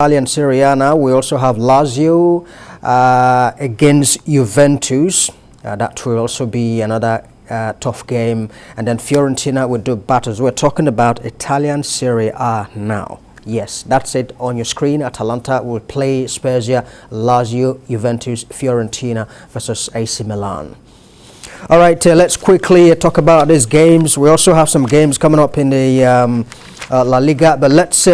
Italian Serie A now. We also have Lazio against Juventus. That will also be another tough game. And then Fiorentina will do battles. We're talking about Italian Serie A now. Yes, that's it on your screen. Atalanta will play Spezia, Lazio, Juventus, Fiorentina versus AC Milan. All right, let's quickly talk about these games. We also have some games coming up in the La Liga, but let's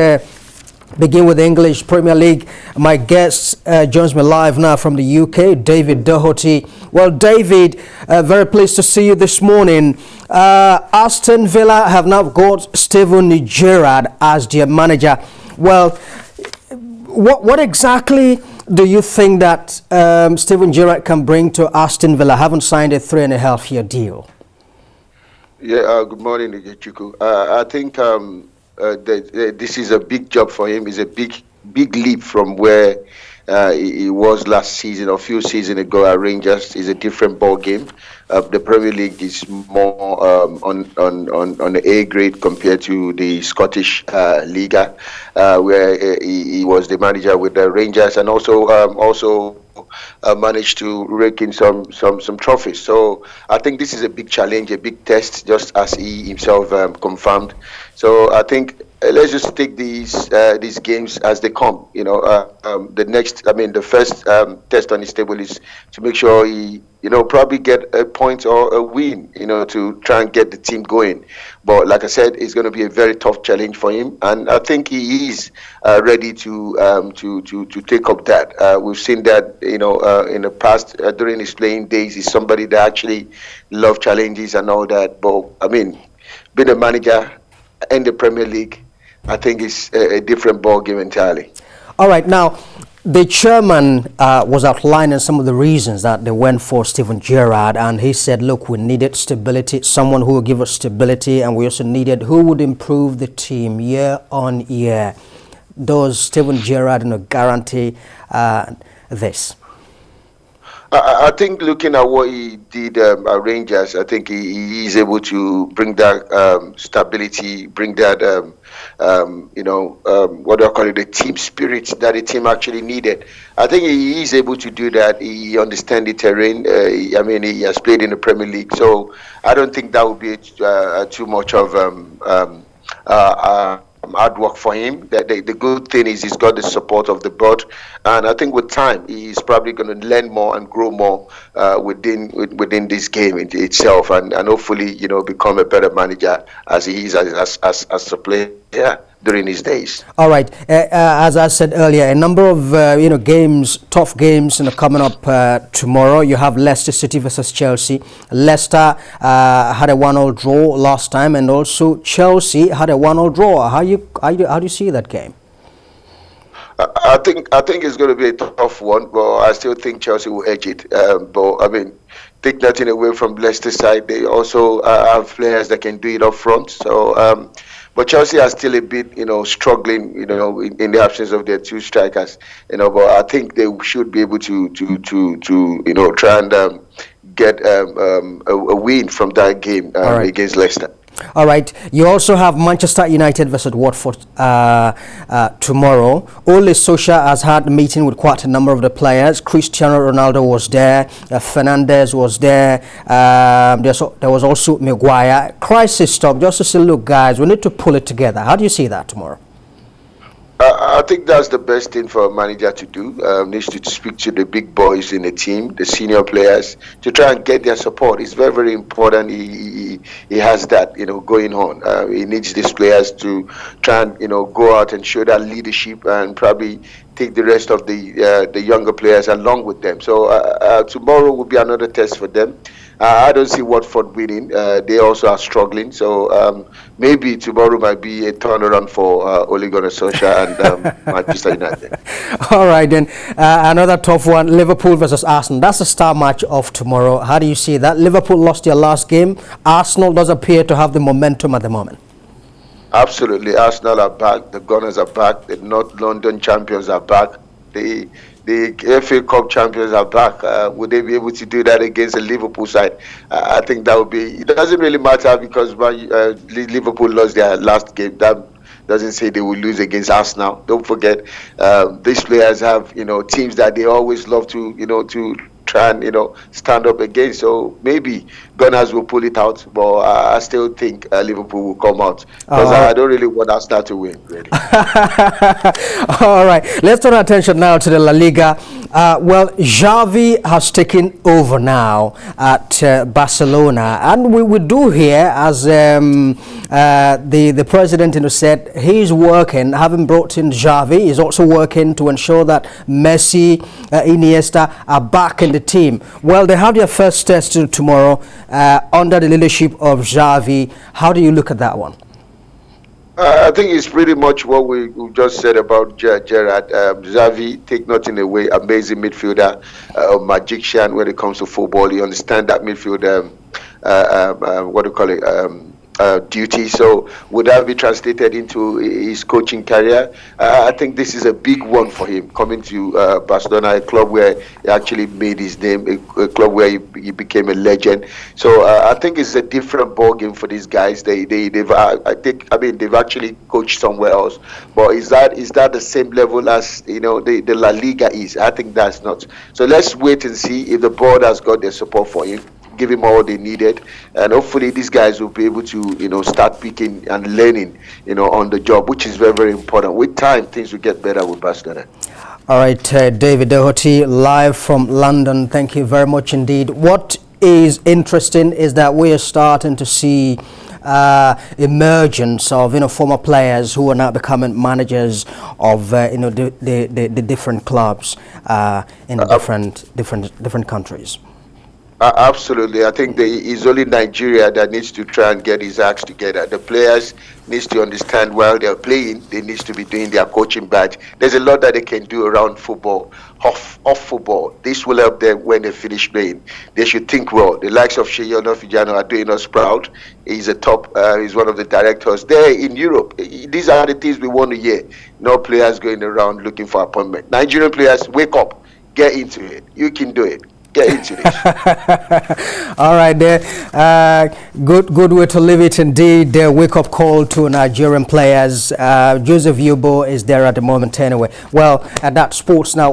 begin with the English Premier League. My guest joins me live now from the UK, David Doherty. Well, David, very pleased to see you this morning. Aston Villa have now got Steven Gerrard as their manager. Well, what exactly do you think that Steven Gerrard can bring to Aston Villa? Haven't signed a 3.5-year deal. Yeah, good morning, Ikechukwu. I think this is a big job for him. It's a big leap from where he was last season or a few seasons ago at Rangers. It's a different ball game. The Premier League is more on the A grade compared to the Scottish Liga, where he was the manager with the Rangers, and also managed to rake in some trophies. So I think this is a big challenge, a big test, just as he himself confirmed. So I think let's just take these games as they come. You know, the first test on his table is to make sure he, probably get a point or a win, to try and get the team going. But like I said, it's going to be a very tough challenge for him, and I think he is ready to take up that. We've seen that, in the past during his playing days. He's somebody that actually loves challenges and all that. But I mean, being a manager in the Premier League, I think it's a different ball game entirely. All right, now the chairman was outlining some of the reasons that they went for Steven Gerrard, and he said, look, we needed stability, someone who would give us stability, and we also needed who would improve the team year on year. Does Steven Gerrard guarantee this? I think looking at what he did at Rangers, I think he is able to bring that stability, bring that, what do I call it, the team spirit that the team actually needed. I think he is able to do that. He understands the terrain. He has played in the Premier League, so I don't think that would be too much of hard work for him. The good thing is he's got the support of the board, and I think with time he's probably going to learn more and grow more within this game itself, and hopefully become a better manager as he is as a player during his days. All right, as I said earlier, a number of tough games coming up tomorrow. You have Leicester City versus Chelsea. Leicester had a 1-1 draw last time, and also Chelsea had a 1-1 draw. How do you see that game? I think it's going to be a tough one, but I still think Chelsea will edge it. But I mean, take nothing away from Leicester side. They also have players that can do it up front. So, but Chelsea are still a bit, struggling, in the absence of their two strikers. But I think they should be able to try and get a win from that game against Leicester. All right. You also have Manchester United versus Watford tomorrow. Ole Solskjaer has had a meeting with quite a number of the players. Cristiano Ronaldo was there. Fernandes was there. There was also Maguire. Crisis stop. Just to say, look, guys, we need to pull it together. How do you see that tomorrow? I think that's the best thing for a manager to do. Needs to speak to the big boys in the team, the senior players, to try and get their support. It's very, very important. He has that, going on. He needs these players to try and, go out and show that leadership and probably take the rest of the younger players along with them. So tomorrow will be another test for them. I don't see Watford winning. They also are struggling. So maybe tomorrow might be a turnaround for Ole Gunnar Solskjaer and Manchester United. All right, then. Another tough one, Liverpool versus Arsenal. That's the star match of tomorrow. How do you see that? Liverpool lost their last game. Arsenal does appear to have the momentum at the moment. Absolutely. Arsenal are back. The Gunners are back. The North London champions are back. The FA Cup champions are back. Would they be able to do that against the Liverpool side? I think that would be. It doesn't really matter because Liverpool lost their last game. That doesn't say they will lose against Arsenal. Don't forget, these players have, teams that they always love to, to try and, stand up against. So maybe Gunners will pull it out, but I still think Liverpool will come out, because I don't really want Arsenal to win, really. All right, let's turn our attention now to the La Liga. Well, Xavi has taken over now at Barcelona, and we do hear, as the president said, he's working, having brought in Xavi, he's also working to ensure that Messi, Iniesta are back in the team. Well, they have their first test tomorrow under the leadership of Xavi. How do you look at that one? I think it's pretty much what we just said about Gerrard. Xavi, take nothing away, amazing midfielder, magician when it comes to football. You understand that midfield, duty. So would that be translated into his coaching career? I think this is a big one for him, coming to Barcelona, a club where he actually made his name, a club where he became a legend. So I think it's a different ball game for these guys. They've actually coached somewhere else, but is that the same level as the La Liga is? I think that's not. So let's wait and see if the board has got their support for him, give him all they needed, and hopefully these guys will be able to start picking and learning on the job, which is very, very important. With time, things will get better with Barcelona. All right, David Doherty, live from London, thank you very much indeed. What is interesting is that we are starting to see emergence of former players who are now becoming managers of the different clubs in different countries. Absolutely. I think it's only Nigeria that needs to try and get his acts together. The players needs to understand while they're playing, they need to be doing their coaching badge. There's a lot that they can do around football, off football. This will help them when they finish playing. They should think well. The likes of Sheyi Onofijano are doing us proud. He's he's one of the directors there in Europe. These are the things we want to hear. No players going around looking for appointment. Nigerian players, wake up, get into it. You can do it. Get into this. All right, there. Good way to leave it indeed. Their wake-up call to Nigerian players. Joseph Yobo is there at the moment anyway. Well, at that sports now.